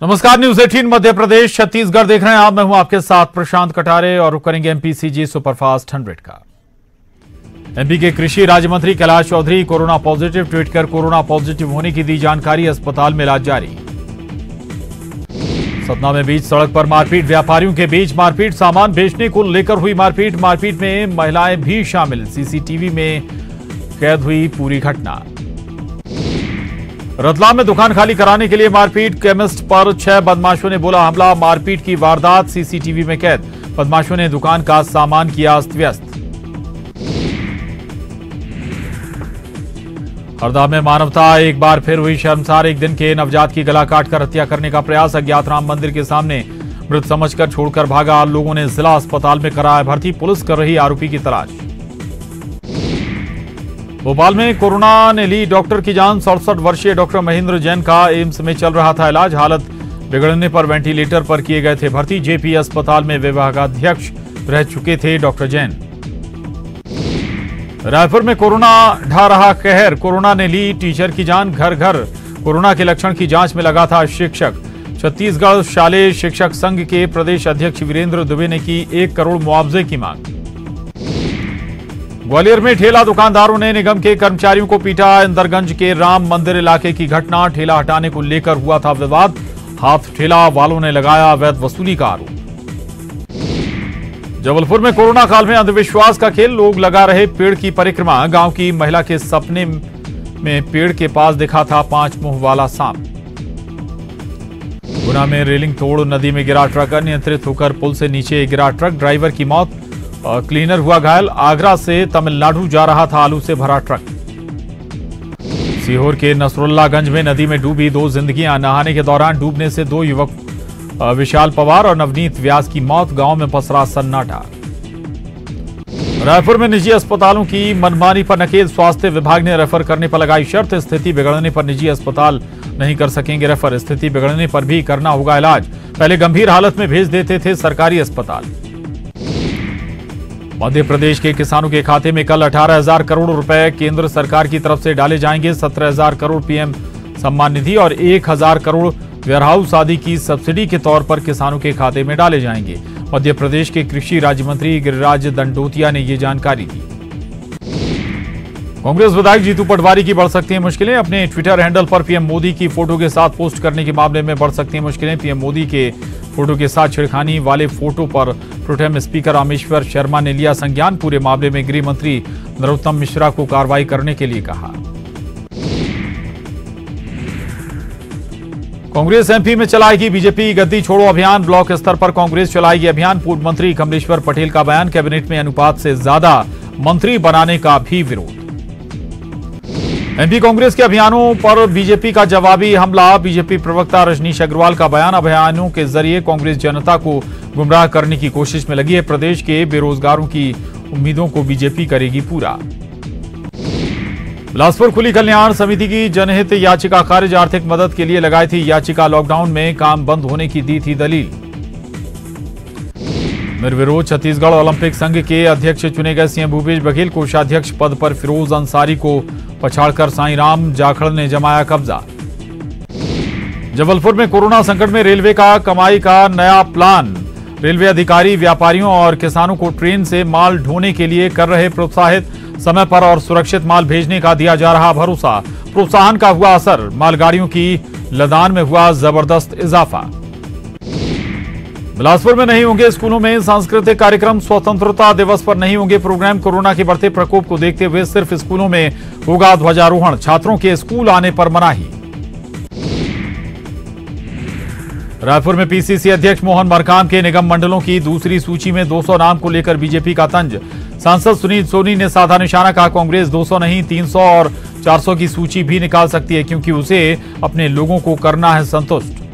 नमस्कार, न्यूज 18 मध्य प्रदेश छत्तीसगढ़ देख रहे हैं आप। मैं हूं आपके साथ प्रशांत कटारे और रुक करेंगे एमपीसीजी सुपरफास्ट 100 का। एमपी के कृषि राज्य मंत्री Kailash Chaudhary corona positive, tweet कर कोरोना पॉजिटिव होने की दी जानकारी, अस्पताल में इलाज जारी। सतना में बीच सड़क पर मारपीट, व्यापारियों के बीच मारपीट, सामान बेचने को लेकर हुई मारपीट में महिलाएं भी शामिल, सीसीटीवी में कैद हुई पूरी घटना। रतलाम में दुकान खाली कराने के लिए मारपीट, केमिस्ट पर 6 बदमाशों ने बोला हमला, मारपीट की वारदात सीसीटीवी में कैद, बदमाशों ने दुकान का सामान किया अस्त व्यस्त। हरदा में मानवता एक बार फिर हुई शर्मसार, एक दिन के नवजात की गला काटकर हत्या करने का प्रयास, अज्ञात राम मंदिर के सामने मृत समझकर छोड़कर भागा, लोगों ने जिला अस्पताल में कराया भर्ती, पुलिस कर रही आरोपी की तलाश। भोपाल में कोरोना ने ली डॉक्टर की जान, 67 वर्षीय डॉक्टर महेंद्र जैन का एम्स में चल रहा था इलाज, हालत बिगड़ने पर वेंटिलेटर पर किए गए थे भर्ती, जेपी अस्पताल में विभागाध्यक्ष रह चुके थे डॉक्टर जैन। रायपुर में कोरोना ढा रहा कहर, कोरोना ने ली टीचर की जान, घर घर कोरोना के लक्षण की जांच में लगा था शिक्षक। छत्तीसगढ़ शालेय शिक्षक संघ के प्रदेश अध्यक्ष वीरेंद्र दुबे ने की 1 करोड़ मुआवजे की मांग। ग्वालियर में ठेला दुकानदारों ने निगम के कर्मचारियों को पीटा, इंदरगंज के राम मंदिर इलाके की घटना, ठेला हटाने को लेकर हुआ था विवाद, हाथ ठेला वालों ने लगाया अवैध वसूली का आरोप। जबलपुर में कोरोना काल में अंधविश्वास का खेल, लोग लगा रहे पेड़ की परिक्रमा, गांव की महिला के सपने में पेड़ के पास दिखा था 5 मुंह वाला सांप। गुना में रेलिंग तोड़ नदी में गिरा ट्रक, अनियंत्रित होकर पुल से नीचे गिरा ट्रक, ड्राइवर की मौत, क्लीनर हुआ घायल। आगरा से तमिलनाडु जा रहा था आलू से भरा ट्रक। सीहोर के नसरुल्लागंज में नदी में डूबी 2 जिंदगियां, नहाने के दौरान डूबने से 2 युवक विशाल पवार और नवनीत व्यास की मौत, गांव में पसरा सन्नाटा। रायपुर में निजी अस्पतालों की मनमानी पर नकेल, स्वास्थ्य विभाग ने रेफर करने पर लगाई शर्त, स्थिति बिगड़ने पर निजी अस्पताल नहीं कर सकेंगे रेफर, स्थिति बिगड़ने पर भी करना होगा इलाज, पहले गंभीर हालत में भेज देते थे सरकारी अस्पताल। मध्य प्रदेश के किसानों के खाते में कल 18,000 करोड़ रुपए केंद्र सरकार की तरफ से डाले जाएंगे, 17,000 करोड़ पीएम सम्मान निधि और 1,000 करोड़ वेयरहाउस आदि की सब्सिडी के तौर पर किसानों के खाते में डाले जाएंगे। मध्य प्रदेश के कृषि राज्य मंत्री गिरिराज दंडोतिया ने ये जानकारी दी। कांग्रेस विधायक जीतू पटवारी की बढ़ सकती हैं मुश्किलें, अपने ट्विटर हैंडल पर पीएम मोदी की फोटो के साथ पोस्ट करने के मामले में बढ़ सकती हैं मुश्किलें। पीएम मोदी के फोटो के साथ छेड़खानी वाले फोटो पर प्रोटेम स्पीकर रामेश्वर शर्मा ने लिया संज्ञान, पूरे मामले में गृह मंत्री नरोत्तम मिश्रा को कार्रवाई करने के लिए कहा। कांग्रेस एमपी में चलाएगी बीजेपी गद्दी छोड़ो अभियान, ब्लॉक स्तर पर कांग्रेस चलाएगी अभियान, पूर्व मंत्री कमलेश्वर पटेल का बयान, कैबिनेट में अनुपात से ज्यादा मंत्री बनाने का भी विरोध। एमपी कांग्रेस के अभियानों पर बीजेपी का जवाबी हमला, बीजेपी प्रवक्ता रजनीश अग्रवाल का बयान, अभियानों के जरिए कांग्रेस जनता को गुमराह करने की कोशिश में लगी है, प्रदेश के बेरोजगारों की उम्मीदों को बीजेपी करेगी पूरा। बिलासपुर खुली कल्याण समिति की जनहित याचिका खारिज, आर्थिक मदद के लिए लगाई थी याचिका, लॉकडाउन में काम बंद होने की दी थी दलील। निर्विरोध छत्तीसगढ़ ओलंपिक संघ के अध्यक्ष चुने गए सीएम भूपेश बघेल, कोषाध्यक्ष पद पर फिरोज अंसारी को पछाड़कर साईं राम जाखड़ ने जमाया कब्जा। जबलपुर में कोरोना संकट में रेलवे का कमाई का नया प्लान, रेलवे अधिकारी व्यापारियों और किसानों को ट्रेन से माल ढोने के लिए कर रहे प्रोत्साहित, समय पर और सुरक्षित माल भेजने का दिया जा रहा भरोसा, प्रोत्साहन का हुआ असर, मालगाड़ियों की लदान में हुआ जबरदस्त इजाफा। बिलासपुर में नहीं होंगे स्कूलों में सांस्कृतिक कार्यक्रम, स्वतंत्रता दिवस पर नहीं होंगे प्रोग्राम, कोरोना के बढ़ते प्रकोप को देखते हुए सिर्फ स्कूलों में होगा ध्वजारोहण, छात्रों के स्कूल आने पर मनाही। रायपुर में पीसीसी अध्यक्ष मोहन मरकाम के निगम मंडलों की दूसरी सूची में 200 नाम को लेकर बीजेपी का तंज, सांसद सुनील सोनी ने साधा निशाना, कहा कांग्रेस 200 नहीं 300 और 400 की सूची भी निकाल सकती है क्योंकि उसे अपने लोगों को करना है संतुष्ट।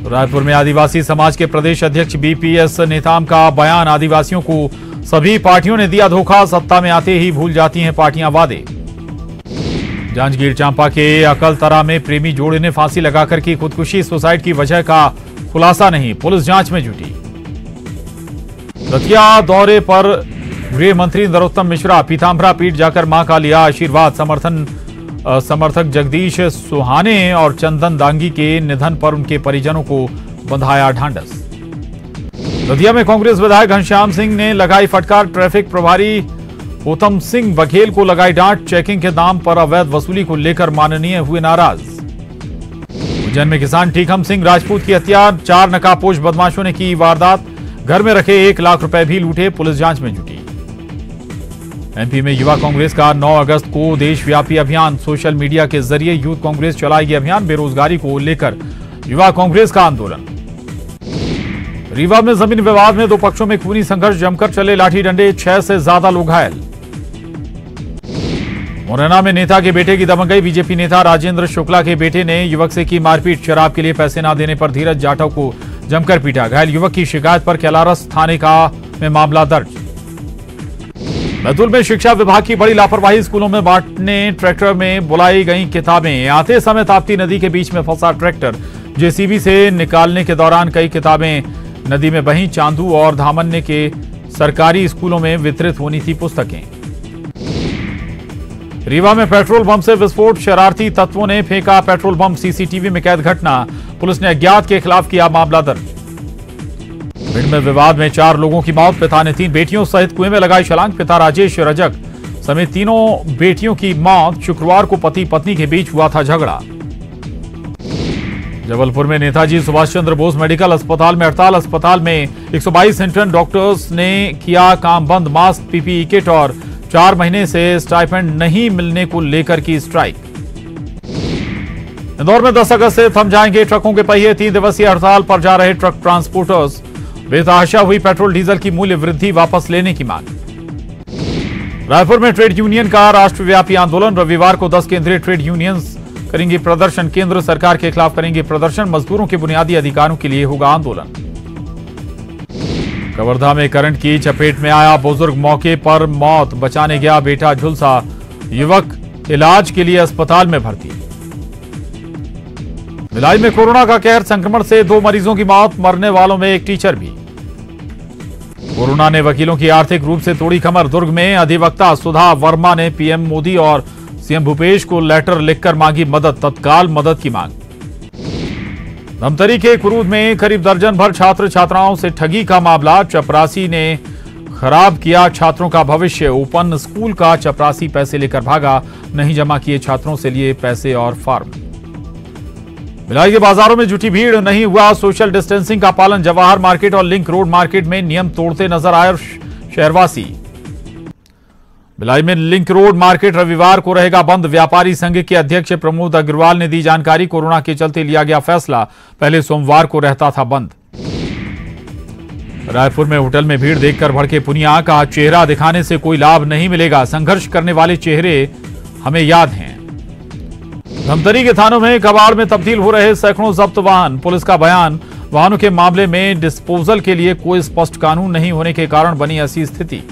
रायपुर में आदिवासी समाज के प्रदेश अध्यक्ष बीपीएस नेताम का बयान, आदिवासियों को सभी पार्टियों ने दिया धोखा, सत्ता में आते ही भूल जाती हैं पार्टियां वादे। जांजगीर चांपा के अकलतरा में प्रेमी जोड़े ने फांसी लगाकर की खुदकुशी, सुसाइड की वजह का खुलासा नहीं, पुलिस जांच में जुटी। दतिया दौरे पर गृह मंत्री नरोत्तम मिश्रा, पीताम्बरा पीठ जाकर मां का लिया आशीर्वाद, समर्थन समर्थक जगदीश सुहाने और चंदन दांगी के निधन पर उनके परिजनों को बंधाया ढांढस। दतिया में कांग्रेस विधायक घनश्याम सिंह ने लगाई फटकार। ट्रैफिक प्रभारी उत्तम सिंह बघेल को लगाई डांट। चेकिंग के नाम पर अवैध वसूली को लेकर माननीय हुए नाराज। उज्जैन में किसान टीकम सिंह राजपूत की हत्या। 4 नकाबपोश बदमाशों ने की वारदात। घर में रखे 1 लाख रुपए भी लूटे। पुलिस जांच में जुटी। एमपी में युवा कांग्रेस का 9 अगस्त को देशव्यापी अभियान। सोशल मीडिया के जरिए यूथ कांग्रेस चलाएगी अभियान। बेरोजगारी को लेकर युवा कांग्रेस का आंदोलन। रीवा में जमीन विवाद में 2 पक्षों में खूनी संघर्ष। जमकर चले लाठी डंडे। 6 से ज्यादा लोग घायल। मुरैना में नेता के बेटे की दबंगई। बीजेपी नेता राजेंद्र शुक्ला के बेटे ने युवक से की मारपीट। शराब के लिए पैसे न देने पर धीरज जाटव को जमकर पीटा। घायल युवक की शिकायत पर कैलारस थाने में मामला दर्ज। बैतूल में शिक्षा विभाग की बड़ी लापरवाही। स्कूलों में बांटने ट्रैक्टर में बुलाई गई किताबें। आते समय ताप्ती नदी के बीच में फंसा ट्रैक्टर। जेसीबी से निकालने के दौरान कई किताबें नदी में बहीं। चांदू और धामन्य के सरकारी स्कूलों में वितरित होनी थी पुस्तकें। रीवा में पेट्रोल बम से विस्फोट। शरारती तत्वों ने फेंका पेट्रोल बम। सीसीटीवी में कैद घटना। पुलिस ने अज्ञात के खिलाफ किया मामला दर्ज। भिंड में विवाद में 4 लोगों की मौत। पिता ने 3 बेटियों सहित कुएं में लगाई छलांग। पिता राजेश रजक समेत 3 बेटियों की मौत। शुक्रवार को पति पत्नी के बीच हुआ था झगड़ा। जबलपुर में नेताजी सुभाष चंद्र बोस मेडिकल अस्पताल में हड़ताल। अस्पताल में 122 इंटर्न डॉक्टर्स ने किया काम बंद। मास्क, पीपीई किट और 4 महीने से स्टाइपेंड नहीं मिलने को लेकर की स्ट्राइक। इंदौर में 10 अगस्त से थम जाएंगे ट्रकों के पहिए। 3 दिवसीय हड़ताल पर जा रहे ट्रक ट्रांसपोर्टर्स। बेतहाशा हुई पेट्रोल डीजल की मूल्य वृद्धि वापस लेने की मांग। रायपुर में ट्रेड यूनियन का राष्ट्रव्यापी आंदोलन। रविवार को 10 केंद्रीय ट्रेड यूनियंस करेंगे प्रदर्शन। केंद्र सरकार के खिलाफ करेंगे प्रदर्शन। मजदूरों के बुनियादी अधिकारों के लिए होगा आंदोलन। कवर्धा में करंट की चपेट में आया बुजुर्ग। मौके पर मौत। बचाने गया बेटा झुलसा। युवक इलाज के लिए अस्पताल में भर्ती। भिलाई में कोरोना का कहर। संक्रमण से 2 मरीजों की मौत। मरने वालों में एक टीचर भी। कोरोना ने वकीलों की आर्थिक रूप से तोड़ी कमर। दुर्ग में अधिवक्ता सुधा वर्मा ने पीएम मोदी और सीएम भूपेश को लेटर लिखकर मांगी मदद। तत्काल मदद की मांग। धमतरी के कुरूद में करीब दर्जन भर छात्र छात्राओं से ठगी का मामला। चपरासी ने खराब किया छात्रों का भविष्य। ओपन स्कूल का चपरासी पैसे लेकर भागा। नहीं जमा किए छात्रों से लिए पैसे और फॉर्म। भिलाई के बाजारों में जुटी भीड़। नहीं हुआ सोशल डिस्टेंसिंग का पालन। जवाहर मार्केट और लिंक रोड मार्केट में नियम तोड़ते नजर आए शहरवासी। भिलाई में लिंक रोड मार्केट रविवार को रहेगा बंद। व्यापारी संघ के अध्यक्ष प्रमोद अग्रवाल ने दी जानकारी। कोरोना के चलते लिया गया फैसला। पहले सोमवार को रहता था बंद। रायपुर में होटल में भीड़ देखकर भड़के पुनिया। का चेहरा दिखाने से कोई लाभ नहीं मिलेगा। संघर्ष करने वाले चेहरे हमें याद हैं। धमतरी के थानों में कबाड़ में तब्दील हो रहे सैकड़ों जब्त वाहन। पुलिस का बयान। वाहनों के मामले में डिस्पोजल के लिए कोई स्पष्ट कानून नहीं होने के कारण बनी ऐसी स्थिति।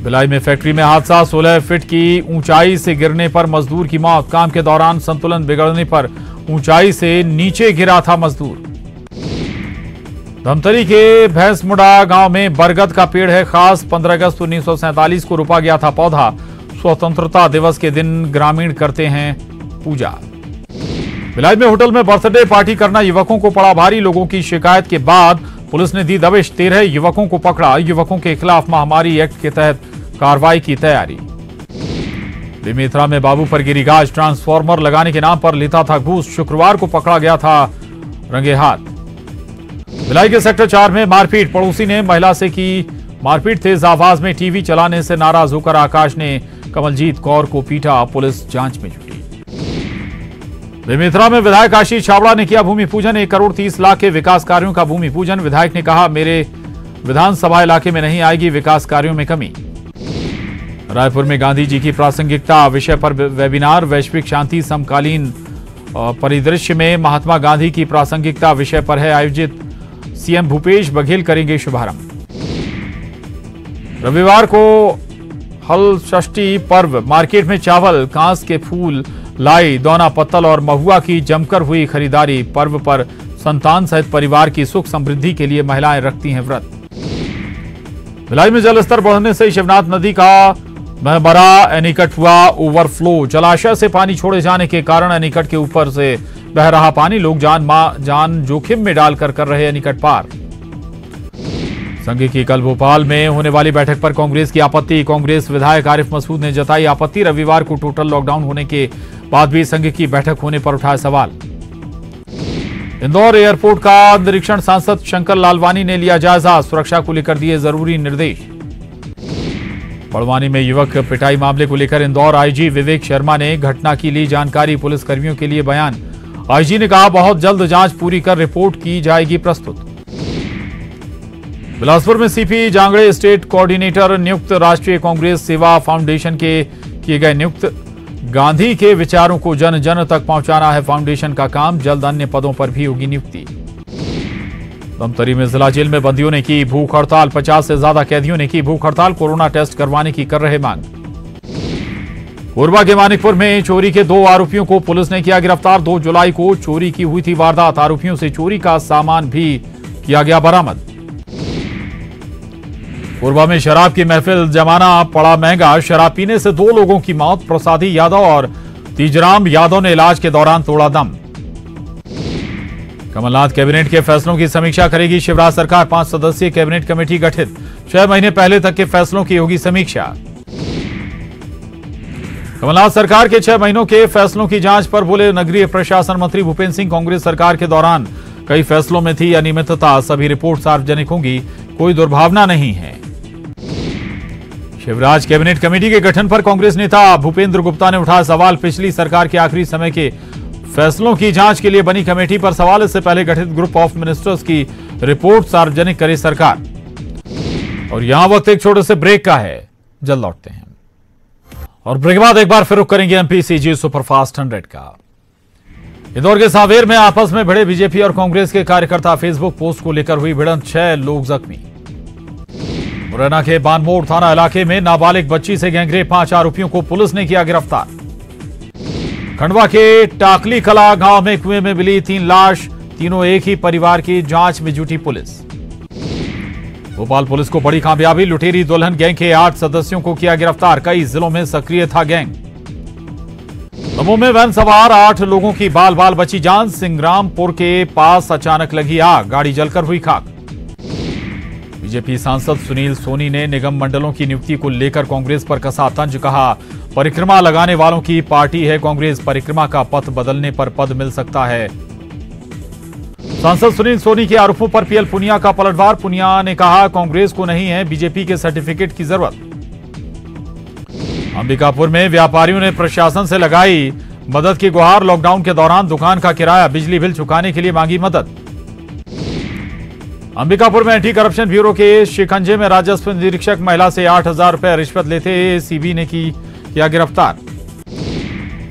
भिलाई में फैक्ट्री में हादसा। 16 फीट की ऊंचाई से गिरने पर मजदूर की मौत। काम के दौरान संतुलन बिगड़ने पर ऊंचाई से नीचे गिरा था मजदूर। धमतरी के भैंसमुड़ा गांव में बरगद का पेड़ है खास। 15 अगस्त 1947 को रोपा गया था पौधा। स्वतंत्रता दिवस के दिन ग्रामीण करते हैं पूजा। भिलाई में होटल में बर्थडे पार्टी करना युवकों को पड़ा भारी। लोगों की शिकायत के बाद पुलिस ने दी दबिश। 13 युवकों को पकड़ा। युवकों के खिलाफ महामारी एक्ट के तहत कार्रवाई की तैयारी। बेमेतरा में बाबू पर गिरी गाज। ट्रांसफार्मर लगाने के नाम पर लेता था घूस। शुक्रवार को पकड़ा गया था रंगे हाथ। भिलाई के सेक्टर 4 में मारपीट। पड़ोसी ने महिला से की मारपीट। तेज आवाज में टीवी चलाने से नाराज होकर आकाश ने कमलजीत कौर को पीटा। पुलिस जांच में जुटी। बेमेतरा में विधायक आशीष छाबड़ा ने किया भूमि पूजन। 1 करोड़ 30 लाख के विकास कार्यों का भूमि पूजन। विधायक ने कहा मेरे विधानसभा इलाके में नहीं आएगी विकास कार्यों में कमी। रायपुर में गांधी जी की प्रासंगिकता विषय पर वेबिनार। वैश्विक शांति समकालीन परिदृश्य में महात्मा गांधी की प्रासंगिकता विषय पर है आयोजित। सीएम भूपेश बघेल करेंगे शुभारंभ। रविवार को हल षष्ठी पर्व। मार्केट में चावल, कांस के फूल, लाई, दौना पत्तल और महुआ की जमकर हुई खरीदारी। पर्व पर संतान सहित परिवार की सुख समृद्धि के लिए महिलाएं रखती हैं व्रत। भिलाई में जलस्तर बढ़ने से शिवनाथ नदी का में बड़ा एनीकट हुआ ओवरफ्लो। जलाशय से पानी छोड़े जाने के कारण एनीकट के ऊपर से बह रहा पानी लोग जान जोखिम में डालकर कर रहे एनीकट पार। संघ की कल भोपाल में होने वाली बैठक पर कांग्रेस की आपत्ति। कांग्रेस विधायक आरिफ मसूद ने जताई आपत्ति। रविवार को टोटल लॉकडाउन होने के बाद भी संघ की बैठक होने पर उठाया सवाल। इंदौर एयरपोर्ट का निरीक्षण सांसद शंकर लालवानी ने लिया जायजा। सुरक्षा को लेकर दिए जरूरी निर्देश। बड़वानी में युवक पिटाई मामले को लेकर इंदौर आईजी विवेक शर्मा ने घटना की ली जानकारी। पुलिसकर्मियों के लिए बयान। आईजी ने कहा बहुत जल्द जांच पूरी कर रिपोर्ट की जाएगी प्रस्तुत। बिलासपुर में सीपी जांगड़े स्टेट कोऑर्डिनेटर नियुक्त। राष्ट्रीय कांग्रेस सेवा फाउंडेशन के किए गए नियुक्त। गांधी के विचारों को जन जन तक पहुंचाना है फाउंडेशन का काम। जल्द अन्य पदों पर भी होगी नियुक्ति। धमतरी में जिला जेल में बंदियों ने की भूख हड़ताल। 50 से ज्यादा कैदियों ने की भूख हड़ताल। कोरोना टेस्ट करवाने की कर रहे मांग। कोरबा के मानिकपुर में चोरी के 2 आरोपियों को पुलिस ने किया गिरफ्तार। 2 जुलाई को चोरी की हुई थी वारदात। आरोपियों से चोरी का सामान भी किया गया बरामद। कोरबा में शराब की महफिल जमाना पड़ा महंगा। शराब पीने से 2 लोगों की मौत। प्रसादी यादव और तीजराम यादव ने इलाज के दौरान तोड़ा दम। कमलनाथ कैबिनेट के फैसलों की समीक्षा करेगी शिवराज सरकार। 5 सदस्यीय कैबिनेट कमेटी गठित। 6 महीने पहले तक के फैसलों की होगी समीक्षा। कमलनाथ सरकार के 6 महीनों के फैसलों की जांच पर बोले नगरीय प्रशासन मंत्री भूपेंद्र सिंह। कांग्रेस सरकार के दौरान कई फैसलों में थी अनियमितता। सभी रिपोर्ट सार्वजनिक होंगी। कोई दुर्भावना नहीं है। शिवराज कैबिनेट कमेटी के गठन पर कांग्रेस नेता भूपेंद्र गुप्ता ने उठाया सवाल। पिछली सरकार के आखिरी समय के फैसलों की जांच के लिए बनी कमेटी पर सवाल। इससे पहले गठित ग्रुप ऑफ मिनिस्टर्स की रिपोर्ट सार्वजनिक करे सरकार। और यहां वक्त एक छोटे से ब्रेक का है, जल्द लौटते हैं। और ब्रेक के बाद एक बार फिर रुक करेंगे एमपीसीजी सुपरफास्ट 100 का। इंदौर के सांवेर में आपस में भिड़े बीजेपी और कांग्रेस के कार्यकर्ता। फेसबुक पोस्ट को लेकर हुई भिड़ंत, 6 लोग जख्मी। मुरैना के बानमोड़ थाना इलाके में नाबालिग बच्ची से गैंगरेप। 5 आरोपियों को पुलिस ने किया गिरफ्तार। खंडवा के टाकली कला गांव में कुएं में मिली 3 लाश। तीनों एक ही परिवार की। जांच में जुटी पुलिस। भोपाल पुलिस को बड़ी कामयाबी। लुटेरी दुल्हन गैंग के 8 सदस्यों को किया गिरफ्तार। कई जिलों में सक्रिय था गैंग। दमोह में वैन सवार 8 लोगों की बाल बाल बची जान। सिंग्रामपुर के पास अचानक लगी आग। गाड़ी जलकर हुई खाक। बीजेपी सांसद सुनील सोनी ने निगम मंडलों की नियुक्ति को लेकर कांग्रेस पर कसा तंज। कहा परिक्रमा लगाने वालों की पार्टी है कांग्रेस। परिक्रमा का पथ बदलने पर पद मिल सकता है। सांसद सुनील सोनी के आरोपों पर पीएल पुनिया का पलटवार। पुनिया ने कहा कांग्रेस को नहीं है बीजेपी के सर्टिफिकेट की जरूरत। अंबिकापुर में व्यापारियों ने प्रशासन से लगाई मदद की गुहार। लॉकडाउन के दौरान दुकान का किराया बिजली बिल चुकाने के लिए मांगी मदद। अंबिकापुर में एंटी करप्शन ब्यूरो के शिकंजे में राजस्व निरीक्षक महिला से 8,000 रुपए रिश्वत लेते एसीबी ने किया गिरफ्तार।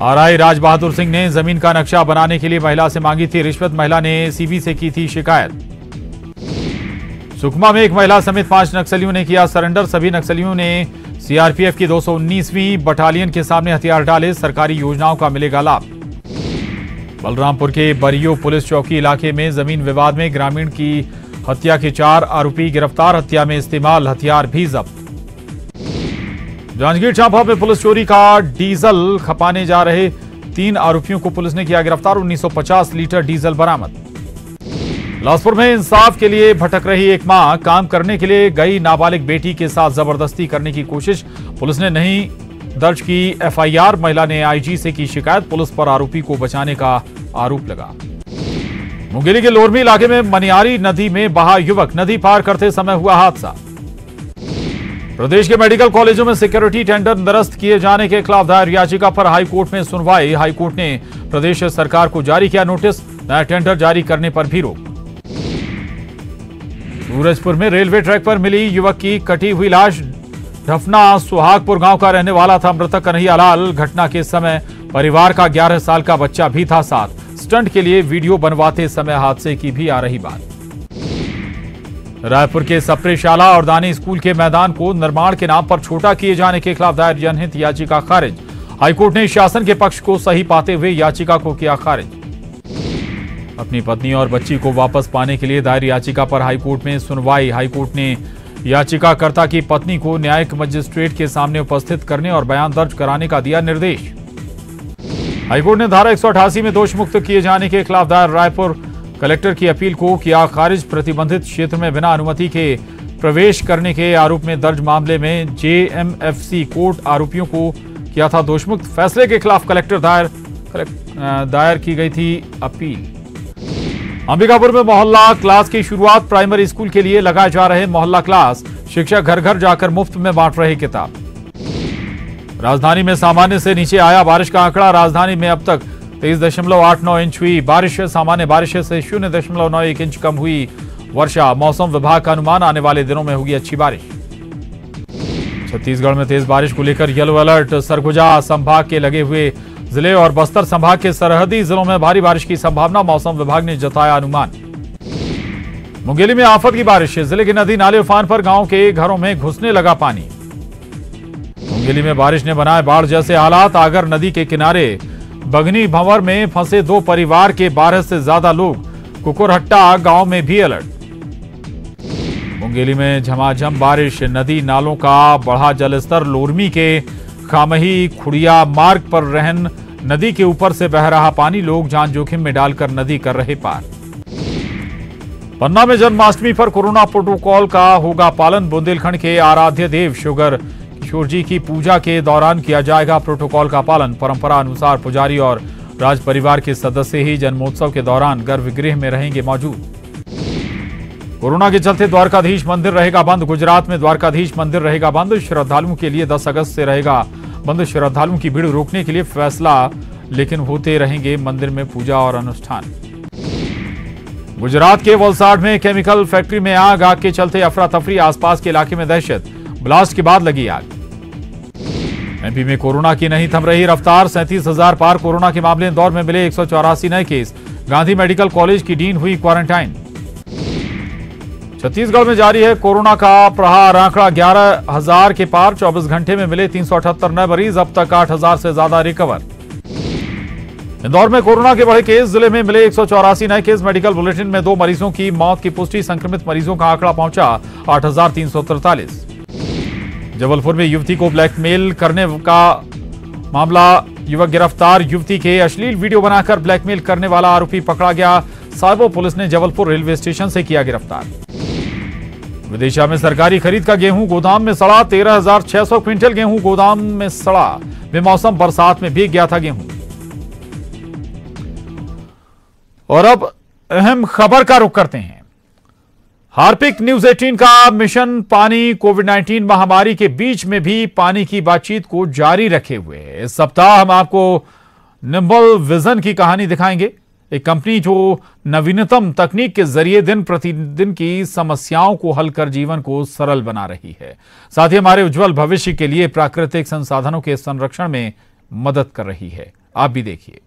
आरआई राज बहादुर सिंह ने जमीन का नक्शा बनाने के लिए महिला से मांगी थी रिश्वत। महिला ने एसीबी से की थी शिकायत। सुकमा में एक महिला समेत 5 नक्सलियों ने किया सरेंडर। सभी नक्सलियों ने सीआरपीएफ की 219वीं बटालियन के सामने हथियार डाले। सरकारी योजनाओं का मिलेगा लाभ। बलरामपुर के बरियो पुलिस चौकी इलाके में जमीन विवाद में ग्रामीण की हत्या के 4 आरोपी गिरफ्तार। हत्या में इस्तेमाल हथियार भी जब्त। जांजगीर चांपा में पुलिस चोरी का डीजल खपाने जा रहे 3 आरोपियों को पुलिस ने किया गिरफ्तार। 1950 लीटर डीजल बरामद। बिलासपुर में इंसाफ के लिए भटक रही एक मां। काम करने के लिए गई नाबालिग बेटी के साथ जबरदस्ती करने की कोशिश। पुलिस ने नहीं दर्ज की एफआईआर। महिला ने आईजी से की शिकायत। पुलिस पर आरोपी को बचाने का आरोप लगा। मुंगेली के लोरमी इलाके में मनियारी नदी में बहा युवक। नदी पार करते समय हुआ हादसा। प्रदेश के मेडिकल कॉलेजों में सिक्योरिटी टेंडर निरस्त किए जाने के खिलाफ दायर याचिका पर हाईकोर्ट में सुनवाई। हाईकोर्ट ने प्रदेश सरकार को जारी किया नोटिस। नया टेंडर जारी करने पर भी रोक। सूरजपुर में रेलवे ट्रैक पर मिली युवक की कटी हुई लाश। ढफना सुहागपुर गांव का रहने वाला था मृतक कन्हैया लाल। घटना के समय परिवार का 11 साल का बच्चा भी था साथ। स्टंट के लिए वीडियो बनवाते समय हादसे की भी आ रही बात। रायपुर के सप्रेशाला और दानी स्कूल के मैदान को निर्माण के नाम पर छोटा किए जाने के खिलाफ दायर जनहित याचिका खारिज। हाईकोर्ट ने शासन के पक्ष को सही पाते हुए याचिका को किया खारिज। अपनी पत्नी और बच्ची को वापस पाने के लिए दायर याचिका पर हाईकोर्ट में सुनवाई। हाईकोर्ट ने याचिकाकर्ता की पत्नी को न्यायिक मजिस्ट्रेट के सामने उपस्थित करने और बयान दर्ज कराने का दिया निर्देश। हाईकोर्ट ने धारा 188 में दोष मुक्त किए जाने के खिलाफ दायर रायपुर कलेक्टर की अपील को किया खारिज। प्रतिबंधित क्षेत्र में बिना अनुमति के प्रवेश करने के आरोप में दर्ज मामले में जेएमएफसी कोर्ट आरोपियों को किया था दोषमुक्त। फैसले के खिलाफ कलेक्टर दायर की गई थी अपील। अंबिकापुर में मोहल्ला क्लास की शुरुआत। प्राइमरी स्कूल के लिए लगाए जा रहे मोहल्ला क्लास, शिक्षक घर घर जाकर मुफ्त में बांट रहे किताब। राजधानी में सामान्य से नीचे आया बारिश का आंकड़ा। राजधानी में अब तक 23.89 इंच हुई बारिश। सामान्य बारिश से 0.91 इंच कम हुई वर्षा। मौसम विभाग का अनुमान, आने वाले दिनों में होगी अच्छी बारिश। छत्तीसगढ़ में तेज बारिश को लेकर येलो अलर्ट। सरगुजा संभाग के लगे हुए जिले और बस्तर संभाग के सरहदी जिलों में भारी बारिश की संभावना। मौसम विभाग ने जताया अनुमान। मुंगेली में आफत की बारिश। जिले के नदी नाले उफान पर, गांव के घरों में घुसने लगा पानी। मुंगेली में बारिश ने बनाए बाढ़ जैसे हालात। आगर नदी के किनारे बगनी भंवर में फंसे 2 परिवार के 12 से ज्यादा लोग। कुकुरहट्टा गांव में भी अलर्ट। मुंगेली में झमाझम बारिश। नदी नालों का बढ़ा जलस्तर। लोरमी के खामही खुड़िया मार्ग पर रहन नदी के ऊपर से बह रहा पानी। लोग जान जोखिम में डालकर नदी कर रहे पार। पन्ना में जन्माष्टमी पर कोरोना प्रोटोकॉल का होगा पालन। बुंदेलखंड के आराध्य देव शुगर किशोर जी की पूजा के दौरान किया जाएगा प्रोटोकॉल का पालन। परंपरा अनुसार पुजारी और राज परिवार के सदस्य ही जन्मोत्सव के दौरान गर्भगृह में रहेंगे मौजूद। कोरोना के चलते द्वारकाधीश मंदिर रहेगा बंद। गुजरात में द्वारकाधीश मंदिर रहेगा बंद। श्रद्धालुओं के लिए 10 अगस्त से रहेगा बंद। श्रद्धालुओं की भीड़ रोकने के लिए फैसला, लेकिन होते रहेंगे मंदिर में पूजा और अनुष्ठान। गुजरात के वलसाड में केमिकल फैक्ट्री में आग। आग के चलते अफरा तफरी, आसपास के इलाके में दहशत। ब्लास्ट के बाद लगी आग। एमपी में कोरोना की नहीं थम रही रफ्तार। 37,000 पार कोरोना के मामले। इंदौर में मिले 184 नए केस। गांधी मेडिकल कॉलेज की डीन हुई क्वारंटाइन। छत्तीसगढ़ में जारी है कोरोना का प्रहार। आंकड़ा 11,000 के पार। 24 घंटे में मिले 378 नए मरीज। अब तक 8,000 से ज्यादा रिकवर। इंदौर में कोरोना के बढ़े केस। जिले में मिले 184 नए केस। मेडिकल बुलेटिन में 2 मरीजों की मौत की पुष्टि। संक्रमित मरीजों का आंकड़ा पहुंचा 8,343। जबलपुर में युवती को ब्लैकमेल करने का मामला। युवक गिरफ्तार। युवती के अश्लील वीडियो बनाकर ब्लैकमेल करने वाला आरोपी पकड़ा गया। साइबर पुलिस ने जबलपुर रेलवे स्टेशन से किया गिरफ्तार। विदिशा में सरकारी खरीद का गेहूं गोदाम में सड़ा। 13,600 क्विंटल गेहूं गोदाम में सड़ा। बेमौसम बरसात में भीग गया था गेहूं। और अब अहम खबर का रुख करते हैं। हार्पिक न्यूज 18 का मिशन पानी कोविड-19 महामारी के बीच में भी पानी की बातचीत को जारी रखे हुए है। इस सप्ताह हम आपको निम्बल विजन की कहानी दिखाएंगे। एक कंपनी जो नवीनतम तकनीक के जरिए दिन प्रतिदिन की समस्याओं को हल कर जीवन को सरल बना रही है। साथ ही हमारे उज्जवल भविष्य के लिए प्राकृतिक संसाधनों के संरक्षण में मदद कर रही है। आप भी देखिए।